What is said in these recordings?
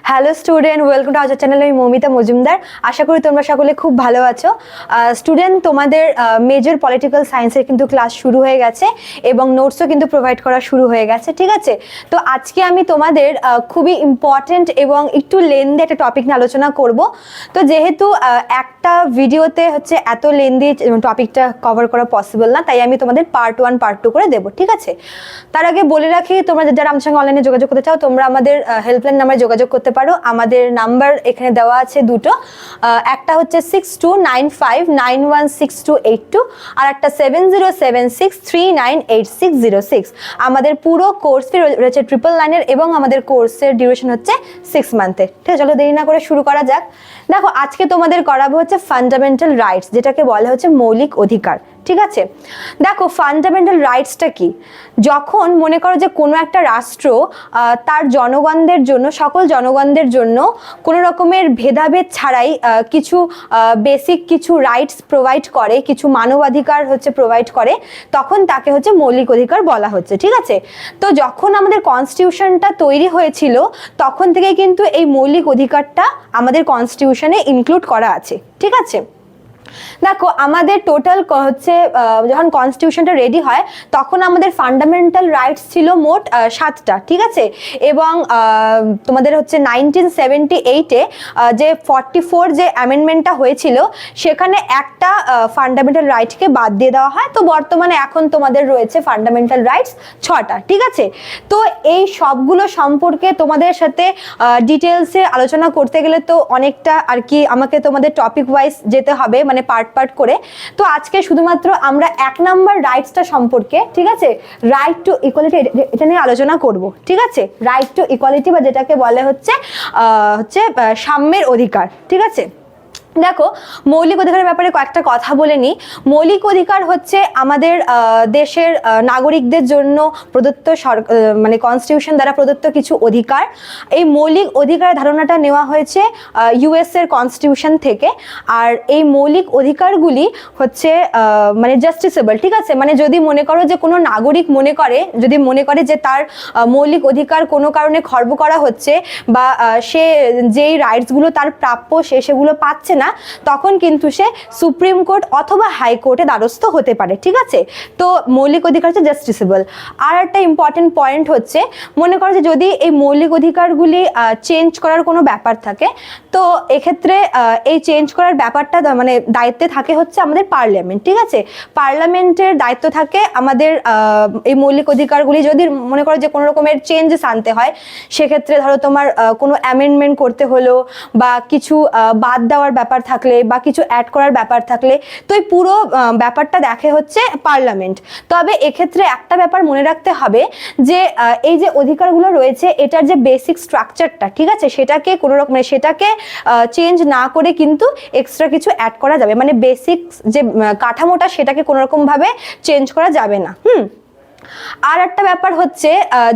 Hello student, welcome to our channel. আমি মৌমিতা মজুমদার। আশা করি তোমরা সকলে খুব ভালো আছো। স্টুডেন্ট, তোমাদের মেজর পলিটিক্যাল সায়েন্সের কিন্তু ক্লাস শুরু হয়ে গেছে এবং নোটসও কিন্তু প্রোভাইড করা শুরু হয়ে গেছে, ঠিক আছে? তো আজকে আমি তোমাদের খুবই ইম্পর্টেন্ট এবং একটু লেন্দি একটা টপিক নিয়ে আলোচনা করব। তো যেহেতু একটা ভিডিওতে হচ্ছে এত লেন্দি টপিকটা কভার করা পসিবল না, তাই আমি তোমাদের পার্ট 1 পার্ট 2 করে দেবো, ঠিক আছে? তার আগে বলে রাখি, তোমরা যারা আমার সঙ্গে অনলাইনে যোগাযোগ করতে চাও, তোমরা আমাদের হেল্পলাইন নাম্বারে যোগাযোগ করতে পারো। আমাদের নাম্বার এখানে দেওয়া আছে দুটো, একটা হচ্ছে 6295916282 আর একটা 7076398606। আমাদের পুরো কোর্স ফি রয়েছে 999 এবং আমাদের কোর্সের ডিউরেশন হচ্ছে 6 মান্থের। ঠিক আছে, চলো দেরি না করে শুরু করা যাক। দেখো, আজকে তোমাদের করাবো হচ্ছে ফান্ডামেন্টাল রাইটস, যেটাকে বলা হচ্ছে মৌলিক অধিকার, ঠিক আছে? দেখো, ফান্ডামেন্টাল রাইটসটা কি? যখন মনে করো যে কোনো একটা রাষ্ট্র তার জনগণদের জন্য, সকল জনগণদের জন্য কোনো রকমের ভেদাভেদ ছাড়াই কিছু বেসিক কিছু রাইটস প্রোভাইড করে, কিছু মানবাধিকার হচ্ছে প্রোভাইড করে, তখন তাকে হচ্ছে মৌলিক অধিকার বলা হচ্ছে, ঠিক আছে? তো যখন আমাদের কনস্টিটিউশনটা তৈরি হয়েছিল, তখন থেকে কিন্তু এই মৌলিক অধিকারটা আমাদের কনস্টিটিউশনে ইনক্লুড করা আছে, ঠিক আছে? দেখো, আমাদের টোটাল হচ্ছে যখন কনস্টিটিউশনটা রেডি হয়, তখন আমাদের ফান্ডামেন্টাল রাইটস ছিল মোট 7টা, ঠিক আছে? এবং তোমাদের হচ্ছে 1978-এ যে 44 যে অ্যামেন্ডমেন্টটা হয়েছিল, সেখানে একটা ফান্ডামেন্টাল রাইটকে বাদ দিয়ে দেওয়া হয়। তো বর্তমানে এখন তোমাদের রয়েছে ফান্ডামেন্টাল রাইটস 6টা, ঠিক আছে? তো এই সবগুলো সম্পর্কে তোমাদের সাথে ডিটেলসে আলোচনা করতে গেলে তো অনেকটা আর কি আমাকে তোমাদের টপিক ওয়াইজ যেতে হবে, মানে পার্ট পার্ট করে। তো আজকে শুধুমাত্র আমরা 1 নাম্বার রাইটসটা সম্পর্কে, ঠিক আছে, রাইট টু ইকুয়ালিটি, এটা নিয়ে আলোচনা করব, ঠিক আছে? রাইট টু ইকুয়ালিটি বা যেটাকে বলে হচ্ছে সাম্যের অধিকার, ঠিক আছে? দেখো, মৌলিক অধিকারের ব্যাপারে কয়েকটা কথা বলে নিই। মৌলিক অধিকার হচ্ছে আমাদের দেশের নাগরিকদের জন্য প্রদত্ত মানে কনস্টিটিউশন দ্বারা প্রদত্ত কিছু অধিকার। এই মৌলিক অধিকারের ধারণাটা নেওয়া হয়েছে ইউএস এর কনস্টিটিউশন থেকে। আর এই মৌলিক অধিকারগুলি হচ্ছে মানে জাস্টিসেবল, ঠিক আছে? মানে যদি মনে করো যে কোনো নাগরিক যদি মনে করে যে তার মৌলিক অধিকার কোনো কারণে খর্ব করা হচ্ছে, বা সে যেই রাইটসগুলো তার প্রাপ্য সে সেগুলো পাচ্ছে না, তখন কিন্তু সে সুপ্রিম কোর্ট অথবা হাইকোর্টে দ্বারস্থ হতে পারে, ঠিক আছে? তো মৌলিক অধিকার হচ্ছে জাস্টিসেবল। আর একটা ইম্পর্টেন্ট পয়েন্ট হচ্ছে, মনে করো যে যদি এই মৌলিক অধিকারগুলি চেঞ্জ করার কোনো ব্যাপার থাকে, তো এক্ষেত্রে এই চেঞ্জ করার ব্যাপারটা মানে দায়িত্বে থাকে হচ্ছে আমাদের পার্লামেন্ট, ঠিক আছে? পার্লামেন্টের দায়িত্ব থাকে আমাদের এই মৌলিক অধিকারগুলি যদি মনে করো যে কোনো রকমের চেঞ্জেস আনতে হয়, সেক্ষেত্রে ধরো তোমার কোনো অ্যামেন্ডমেন্ট করতে হলো, বা কিছু বাদ দেওয়ার ব্যাপার থাকলে, বা কিছু অ্যাড করার ব্যাপার থাকলে, তো এই পুরো ব্যাপারটা দেখে হচ্ছে পার্লামেন্ট। তবে এক্ষেত্রে একটা ব্যাপার মনে রাখতে হবে যে এই যে অধিকারগুলো রয়েছে, এটার যে বেসিক স্ট্রাকচারটা, ঠিক আছে, সেটাকে কোনো রকম সেটাকে চেঞ্জ না করে কিন্তু এক্সট্রা কিছু অ্যাড করা যাবে, মানে বেসিক যে কাঠামোটা সেটাকে কোনো রকম ভাবে চেঞ্জ করা যাবে না। আর একটা ব্যাপার হচ্ছে,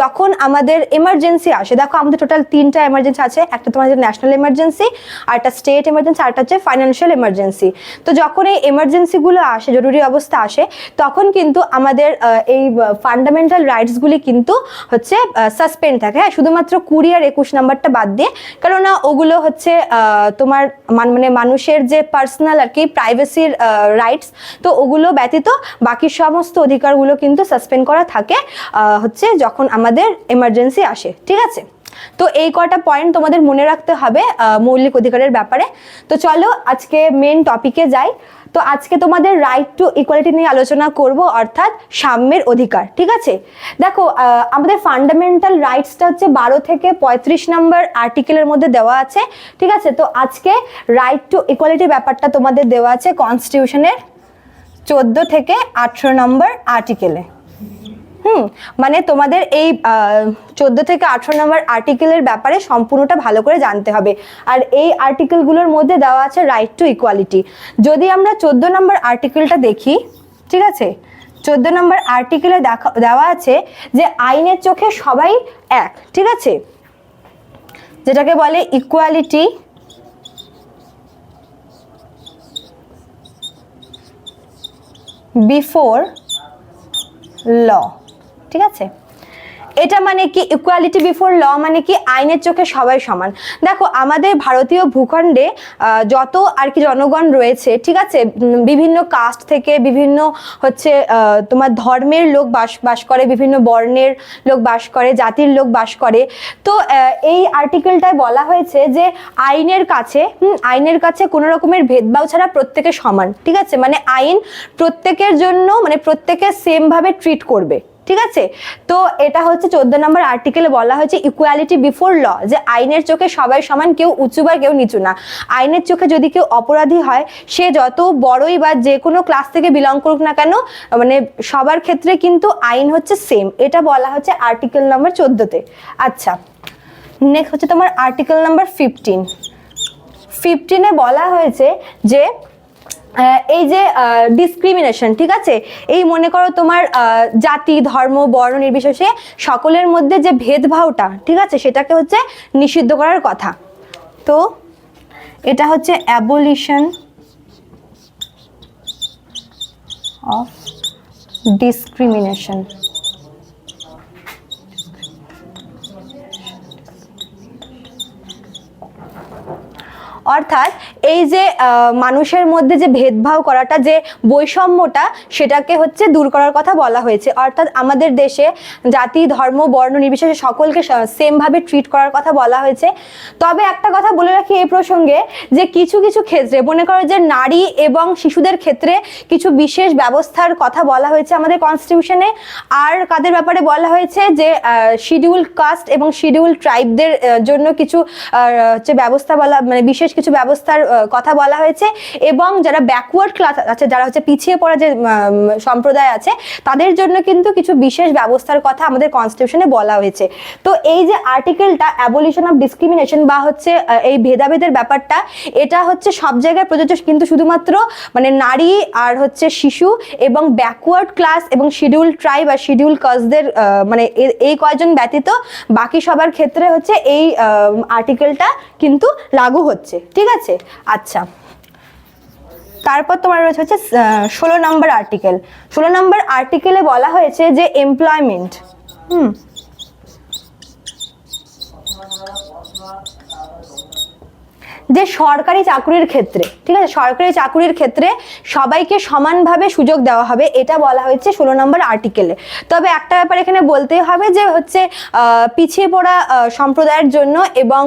যখন আমাদের এমার্জেন্সি আসে, দেখো আমাদের টোটাল 3টা এমার্জেন্সি আছে। একটা তোমাদের ন্যাশনাল এমার্জেন্সি, আর একটা স্টেট এমার্জেন্সি, আর একটা হচ্ছে ফাইন্যান্সিয়াল এমার্জেন্সি। তো যখন এই এমার্জেন্সিগুলো আসে, জরুরি অবস্থা আসে, তখন কিন্তু আমাদের এই ফান্ডামেন্টাল রাইটসগুলি কিন্তু হচ্ছে সাসপেন্ড থাকে, হ্যাঁ, শুধুমাত্র 20 আর 21 নাম্বারটা বাদ দিয়ে। কেননা ওগুলো হচ্ছে তোমার মানে মানুষের যে পার্সোনাল আর কি প্রাইভেসির রাইটস, তো ওগুলো ব্যতীত বাকি সমস্ত অধিকারগুলো কিন্তু সাসপেন্ড করা থাকে হচ্ছে যখন আমাদের এমার্জেন্সি আসে, ঠিক আছে? তো এই কটা পয়েন্ট তোমাদের মনে রাখতে হবে মৌলিক অধিকারের ব্যাপারে। তো চলো আজকে মেন টপিকে যাই। তো আজকে তোমাদের রাইট টু ইকুয়ালিটি নিয়ে আলোচনা করব, অর্থাৎ সাম্যের অধিকার, ঠিক আছে? দেখো, আমাদের ফান্ডামেন্টাল রাইটসটা হচ্ছে 12 থেকে 35 নম্বর আর্টিকেলের মধ্যে দেওয়া আছে, ঠিক আছে? তো আজকে রাইট টু ইকুয়ালিটি ব্যাপারটা তোমাদের দেওয়া আছে কনস্টিটিউশনের 14 থেকে 18 নম্বর আর্টিকেলে। মানে তোমাদের এই 14 থেকে 18 নম্বর আর্টিকেলের ব্যাপারে সম্পূর্ণটা ভালো করে জানতে হবে। আর এই আর্টিকেলগুলোর মধ্যে দেওয়া আছে রাইট টু ইকুয়ালিটি। যদি আমরা 14 নম্বর আর্টিকেলটা দেখি, ঠিক আছে, 14 নম্বর আর্টিকেলে দেওয়া আছে যে আইনের চোখে সবাই এক, ঠিক আছে, যেটাকে বলে ইকুয়ালিটি বিফোর ল, ঠিক আছে? এটা মানে কি ইকুয়ালিটি বিফোর ল মানে কি আইনের চোখে সবাই সমান। দেখো আমাদের ভারতীয় ভূখণ্ডে যত আর কি জনগণ রয়েছে, ঠিক আছে, বিভিন্ন কাস্ট থেকে, বিভিন্ন হচ্ছে তোমার ধর্মের লোক বাস করে, বিভিন্ন বর্ণের লোক বাস করে, জাতির লোক বাস করে। তো এই আর্টিকেলটায় বলা হয়েছে যে আইনের কাছে কোনো রকমের ভেদভাব ছাড়া প্রত্যেকে সমান, ঠিক আছে, মানে আইন প্রত্যেকের জন্য মানে প্রত্যেকে সেম ভাবে ট্রিট করবে, ঠিক আছে। তো এটা হচ্ছে 14 নম্বর আর্টিকেলে বলা হয়েছে ইকুয়ালিটি বিফোর ল, যে আইনের চোখে সবাই সমান, কেউ উঁচু বা কেউ নিচু না। আইনের চোখে যদি কেউ অপরাধী হয়, সে যত বড়ই বা যে কোনো ক্লাস থেকে বিলং করুক না কেন, মানে সবার ক্ষেত্রে কিন্তু আইন হচ্ছে সেম। এটা বলা হচ্ছে আর্টিকেল নাম্বার 14-তে। আচ্ছা, নেক্সট হচ্ছে তোমার আর্টিকেল নাম্বার 15 বলা হয়েছে যে এই যে ডিসক্রিমিনেশন, ঠিক আছে, এই মনে করো তোমার জাতি, ধর্ম, বর্ণ নির্বিশেষে সকলের মধ্যে যে ভেদভাবটা, ঠিক আছে, সেটাকে হচ্ছে নিষিদ্ধ করার কথা। তো এটা হচ্ছে অ্যাবলিশন অফ ডিসক্রিমিনেশন। অর্থাৎ এই যে মানুষের মধ্যে যে ভেদভাব করাটা, যে বৈষম্যটা, সেটাকে হচ্ছে দূর করার কথা বলা হয়েছে। অর্থাৎ আমাদের দেশে জাতি, ধর্ম, বর্ণ নির্বিশেষে সকলকে সেম ভাবে ট্রিট করার কথা বলা হয়েছে। তবে একটা কথা বলে রাখি এই প্রসঙ্গে, যে কিছু কিছু ক্ষেত্রে মনে করো যে নারী এবং শিশুদের ক্ষেত্রে কিছু বিশেষ ব্যবস্থার কথা বলা হয়েছে আমাদের কনস্টিটিউশনে। আর কাদের ব্যাপারে বলা হয়েছে, যে শিডিউল কাস্ট এবং শিডিউল ট্রাইবদের জন্য কিছু হচ্ছে ব্যবস্থা বলা, মানে বিশেষ কিছু ব্যবস্থার কথা বলা হয়েছে। এবং যারা ব্যাকওয়ার্ড ক্লাস আছে, যারা হচ্ছে পিছিয়ে পড়া যে সম্প্রদায় আছে, তাদের জন্য কিন্তু কিছু বিশেষ ব্যবস্থার কথা আমাদের কনস্টিটিউশনে বলা হয়েছে। তো এই যে আর্টিকেলটা অ্যাবলিশন অফ ডিসক্রিমিনেশন বা হচ্ছে এই ভেদাভেদের ব্যাপারটা, এটা হচ্ছে সব জায়গায় প্রযোজ্য, কিন্তু শুধুমাত্র মানে নারী আর হচ্ছে শিশু এবং ব্যাকওয়ার্ড ক্লাস এবং শিডিউল ট্রাইব আর শিডিউল কাস্টদের মানে এই কয়জন ব্যতীত বাকি সবার ক্ষেত্রে হচ্ছে এই আর্টিকেলটা কিন্তু লাগু হচ্ছে, ঠিক আছে। আচ্ছা, তারপর তোমার রয়েছে হচ্ছে 16 নম্বর আর্টিকেল। 16 নম্বর আর্টিকেলে বলা হয়েছে যে এমপ্লয়মেন্ট, যে সরকারি চাকরির ক্ষেত্রে, ঠিক আছে, সরকারি চাকরির ক্ষেত্রে সবাইকে সমানভাবে সুযোগ দেওয়া হবে, এটা বলা হয়েছে 16 নম্বর আর্টিকেলে। তবে একটা ব্যাপার এখানে বলতেই হবে, যে হচ্ছে পিছিয়ে পড়া সম্প্রদায়ের জন্য এবং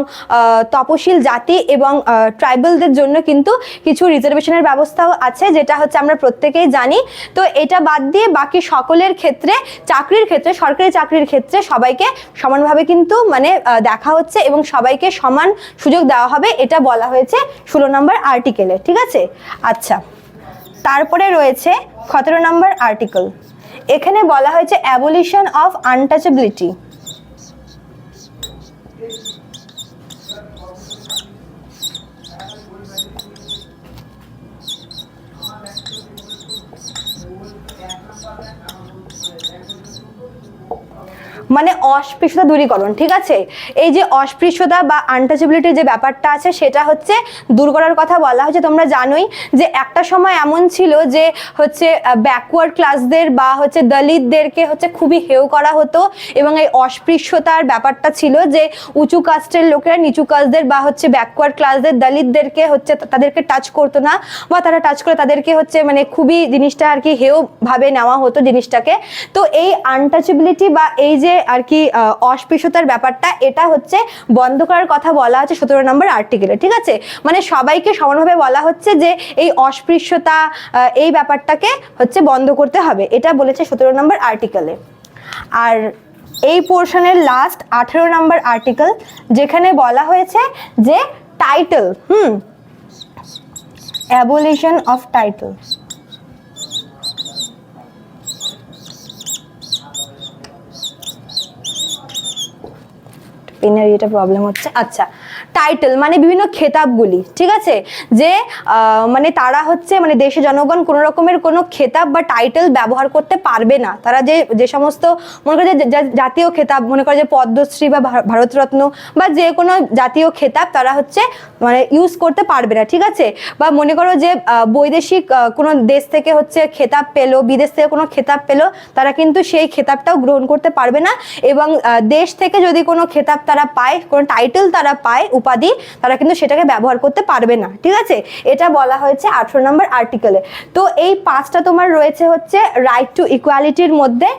তপশিল জাতি এবং ট্রাইবালদের জন্য কিন্তু কিছু রিজার্ভেশনের ব্যবস্থাও আছে, যেটা হচ্ছে আমরা প্রত্যেকেই জানি। তো এটা বাদ দিয়ে বাকি সকলের ক্ষেত্রে, চাকরির ক্ষেত্রে, সরকারি চাকরির ক্ষেত্রে সবাইকে সমানভাবে কিন্তু মানে দেখা হচ্ছে এবং সবাইকে সমান সুযোগ দেওয়া হবে, এটা বলা হয়েছে 16 নম্বর আর্টিকেলে, ঠিক আছে। আচ্ছা, তারপরে রয়েছে 17 নম্বর আর্টিকেল। এখানে বলা হয়েছে অ্যাবলিশন অফ আনটাচেবিলিটি। মানে অস্পৃশ্যতা দূরীকরণ, ঠিক আছে। এই যে অস্পৃশ্যতা বা আনটাচেবিলিটির যে ব্যাপারটা আছে, সেটা হচ্ছে দূর করার কথা বলা হয়েছে। তোমরা জানোই যে একটা সময় এমন ছিল যে হচ্ছে ব্যাকওয়ার্ড ক্লাসদের বা হচ্ছে দলিতদেরকে হচ্ছে খুবই হেয় করা হতো, এবং এই অস্পৃশ্যতার ব্যাপারটা ছিল যে উঁচু কাস্টের লোকেরা নিচু কাস্টদের বা হচ্ছে ব্যাকওয়ার্ড ক্লাসদের, দলিতদেরকে হচ্ছে তাদেরকে টাচ করতো না, বা তারা টাচ করে তাদেরকে হচ্ছে মানে খুবই জিনিসটা আর কি হেয় ভাবে নেওয়া হতো জিনিসটাকে। তো এই আনটাচেবিলিটি বা এই যে আর কি অস্পৃশ্যতার ব্যাপারটা, এটা হচ্ছে বন্ধ করার কথা বলা আছে 17 নম্বর আর্টিকেলে, ঠিক আছে। মানে সবাইকে সমানভাবে বলা হচ্ছে যে এই অস্পৃশ্যতা, এই ব্যাপারটাকে হচ্ছে বন্ধ করতে হবে, এটা বলেছে 17 নম্বর আর্টিকেলে। আর এই পোর্শনের লাস্ট 18 নম্বর আর্টিকেল, যেখানে বলা হয়েছে যে টাইটেল, অ্যাবলিশন অফ টাইটেল। পেনের এটা প্রবলেম হচ্ছে। আচ্ছা, টাইটেল মানে বিভিন্ন খেতাবগুলি, ঠিক আছে, যে মানে তারা হচ্ছে মানে দেশের জনগণ কোনো রকমের কোনো খেতাব বা টাইটেল ব্যবহার করতে পারবে না। তারা যে সমস্ত মনে করে যে জাতীয় খেতাব, মনে করে যে পদ্মশ্রী বা ভারতরত্ন বা যে কোনো জাতীয় খেতাব তারা হচ্ছে মানে ইউজ করতে পারবে না, ঠিক আছে। বা মনে করো যে বৈদেশিক কোনো দেশ থেকে হচ্ছে খেতাব পেলো, বিদেশ থেকে কোনো খেতাব পেলো, তারা কিন্তু সেই খেতাবটাও গ্রহণ করতে পারবে না। এবং দেশ থেকে যদি কোনো খেতাব তারা পায়, কোনো টাইটেল তারা পায়, উপাধি, তারা কিন্তু সেটাকে ব্যবহার করতে পারবে না, ঠিক আছে। এটা বলা হয়েছে 18 নম্বর আর্টিকেলে। তো এই 5টা তোমার রয়েছে হচ্ছে রাইট টু ইকুয়ালিটির মধ্যে।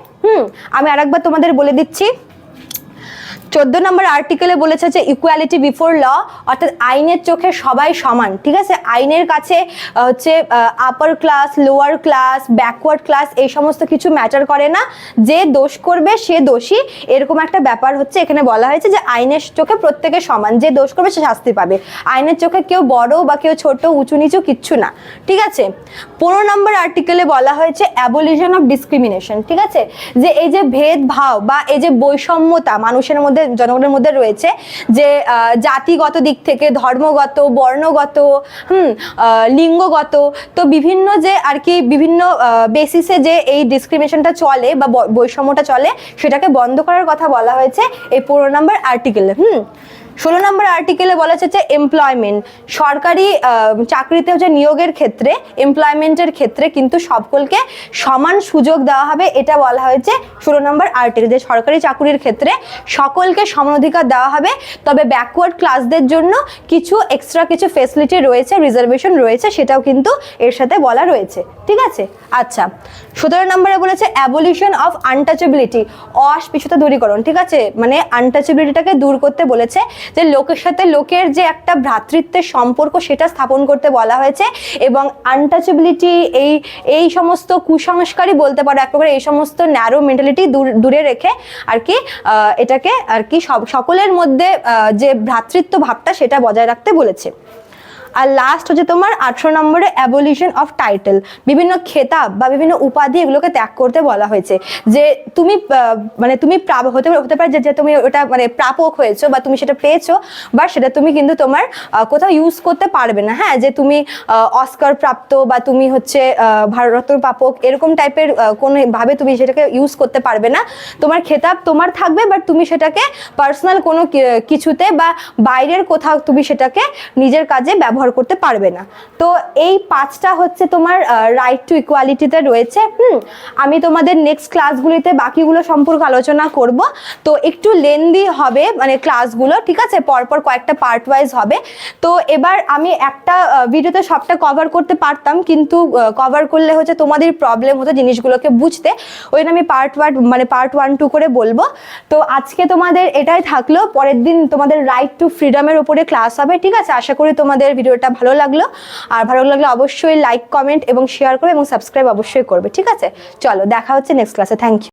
আমি আরেকবার তোমাদের বলে দিচ্ছি। 14 নম্বর আর্টিকেলে বলেছে যে ইকুয়ালিটি বিফোর ল, অর্থাৎ আইনের চোখে সবাই সমান, ঠিক আছে। আইনের কাছে হচ্ছে upper class, lower class, backward class এই সমস্ত কিছু ম্যাটার করে না। যে দোষ করবে সে দোষী, এরকম একটা ব্যাপার হচ্ছে এখানে বলা হয়েছে যে আইনের চোখে প্রত্যেকে সমান, যে দোষ করবে সে শাস্তি পাবে। আইনের চোখে কেউ বড় বা কেউ ছোট, উঁচু নিচু কিচ্ছু না, ঠিক আছে। 15 নম্বর আর্টিকেলে বলা হয়েছে অ্যাবলিশন অফ ডিসক্রিমিনেশন, ঠিক আছে। যে এই যে ভেদভাব বা এই যে বৈষম্যতা মানুষের মধ্যে, জনগণের মধ্যে রয়েছে, যে জাতিগত দিক থেকে, ধর্মগত, বর্ণগত, লিঙ্গগত, তো বিভিন্ন যে আর কি বিভিন্ন বেসিসে যে এই ডিসক্রিমিনেশনটা চলে বা বৈষম্যটা চলে, সেটাকে বন্ধ করার কথা বলা হয়েছে এই 15 নম্বর আর্টিকেলে। 16 নম্বর আর্টিকেলে বলা হচ্ছে যে এমপ্লয়মেন্ট, সরকারি চাকরিতে হচ্ছে নিয়োগের ক্ষেত্রে, এমপ্লয়মেন্টের ক্ষেত্রে কিন্তু সকলকে সমান সুযোগ দেওয়া হবে, এটা বলা হয়েছে 16 নম্বর আর্টিকেল, যে সরকারি চাকরির ক্ষেত্রে সকলকে সমান অধিকার দেওয়া হবে। তবে ব্যাকওয়ার্ড ক্লাসদের জন্য কিছু এক্সট্রা কিছু ফেসিলিটি রয়েছে, রিজার্ভেশন রয়েছে, সেটাও কিন্তু এর সাথে বলা রয়েছে, ঠিক আছে। আচ্ছা, 17 নম্বরে বলেছে অ্যাবলিশন অফ আনটাচেবিলিটি, অস্পৃশ্যতা দূরীকরণ, ঠিক আছে। মানে আনটাচেবিলিটিটাকে দূর করতে বলেছে, যে লোকের সাথে লোকের যে একটা ভ্রাতৃত্বের সম্পর্ক সেটা স্থাপন করতে বলা হয়েছে। এবং আনটাচেবিলিটি, এই সমস্ত কুসংস্কারই বলতে পারো এক প্রকার, এই সমস্ত ন্যারো মেন্টালিটি দূরে রেখে আর কি এটাকে আর কি সকলের মধ্যে যে ভ্রাতৃত্ব ভাবটা সেটা বজায় রাখতে বলেছে। আর লাস্ট হচ্ছে তোমার 18 নম্বরে অ্যাবলিশন অফ টাইটেল, বিভিন্ন খেতাব বা বিভিন্ন উপাধি এগুলোকে ত্যাগ করতে বলা হয়েছে। যে তুমি মানে তুমি হতে পারে যে তুমি ওটা মানে প্রাপক হয়েছো বা তুমি সেটা পেয়েছো, বা সেটা তুমি কিন্তু তোমার কোথাও ইউজ করতে পারবে না। হ্যাঁ, যে তুমি অস্কার প্রাপ্ত বা তুমি হচ্ছে ভারতরত্ন প্রাপক এরকম টাইপের কোনোভাবে তুমি সেটাকে ইউজ করতে পারবে না। তোমার খেতাব তোমার থাকবে, বাট তুমি সেটাকে পার্সোনাল কোনো কিছুতে বা বাইরের কোথাও তুমি সেটাকে নিজের কাজে ব্যবহার করতে পারবে না। তো এই 5টা হচ্ছে তোমার রাইট টু ইকুয়ালিটিতে রয়েছে। আমি তোমাদের নেক্সট ক্লাসগুলিতে বাকিগুলো সম্পর্কে আলোচনা করব। তো একটু লেন্দি হবে মানে ক্লাসগুলো, ঠিক আছে, পরপর কয়েকটা পার্ট ওয়াইজ হবে। তো এবার আমি একটা ভিডিওতে সবটা কভার করতে পারতাম, কিন্তু কভার করলে হচ্ছে তোমাদের প্রবলেম হতো জিনিসগুলোকে বুঝতে, ওই জন্য আমি পার্ট 1, 2 করে বলবো। তো আজকে তোমাদের এটাই থাকলো, পরের দিন তোমাদের রাইট টু ফ্রিডমের উপরে ক্লাস হবে, ঠিক আছে। আশা করি তোমাদের ভিডিওটা ভালো লাগলো, আর ভালো লাগলে অবশ্যই লাইক, কমেন্ট এবং শেয়ার করবে এবং সাবস্ক্রাইব অবশ্যই করবে, ঠিক আছে। চলো, দেখা হচ্ছে নেক্সট ক্লাসে। Thank you.